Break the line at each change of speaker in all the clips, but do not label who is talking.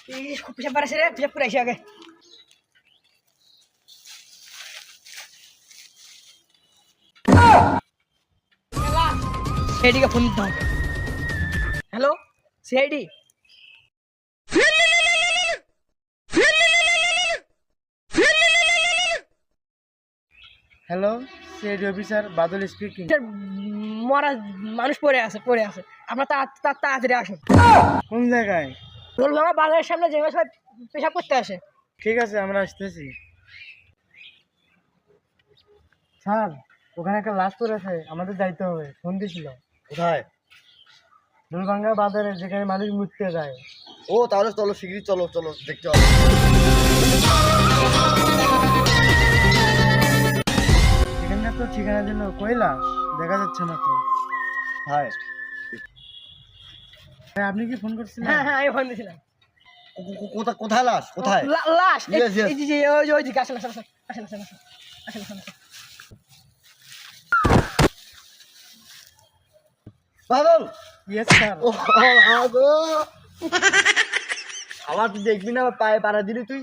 পেশাব পারেছে রে, পেশাব করে আসি আগে। সিআইডিকে ফোন দিতে হবে। Hello CID,
hello, CID officer Badal speaking.
মরা মানুষ পড়ে আছে, পড়ে আছে। আপনার তাড়াতাড়ি আসুন।
কোন জায়গায়?
দোলভাঙা বাজারের সামনে যেগুলো সবাই পেশাব করতে আসে।
ঠিক আছে, আমরা আসতেছি। স্যার, ওখানে একটা লাশ পড়েছে, আমাদের যাইতে হবে। ফোন দিছিল।
কোথায়?
দোলভাঙ্গা বাজারে, যেখানে মানুষ মুততে যায়।
ও তাহলে চলো, শিগগিরই চলো চলো, দেখতে হবে।
এখানটা তো ঠিকানা দিল, কইলা দেখা যাচ্ছে না তো।
হায়,
ভাই, আপনি কি ফোন করছিলেন?
হ্যাঁ হ্যাঁ, আমি ফোন দিয়েছিলাম।
কোথায় কোথায় লাশ? কোথায়?
লাশ
Yes, yes.
এই যে ওই দিকে আসেন আসেন আসেন আসেন আসেন আসেন আসেন আসেন।
বাদল!
Yes sir.
ও গো, আমার তুই দেখবি না, পায়ে পাড়া দিলি তুই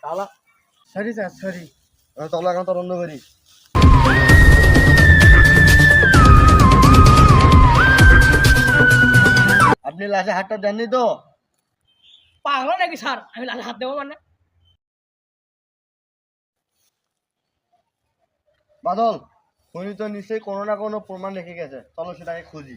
শালা।
Sorry sir, sorry.
চলো এখন তদন্ত করি। আপনি লাশে হাতটা দেননি তো?
পাগল নাকি স্যার, আমি লাশে হাত দেবো মানে?
বাদল, উনি তো নিশ্চয়ই কোনো না কোনো প্রমাণ রেখে গেছে, চলো সেটাকে খুঁজি।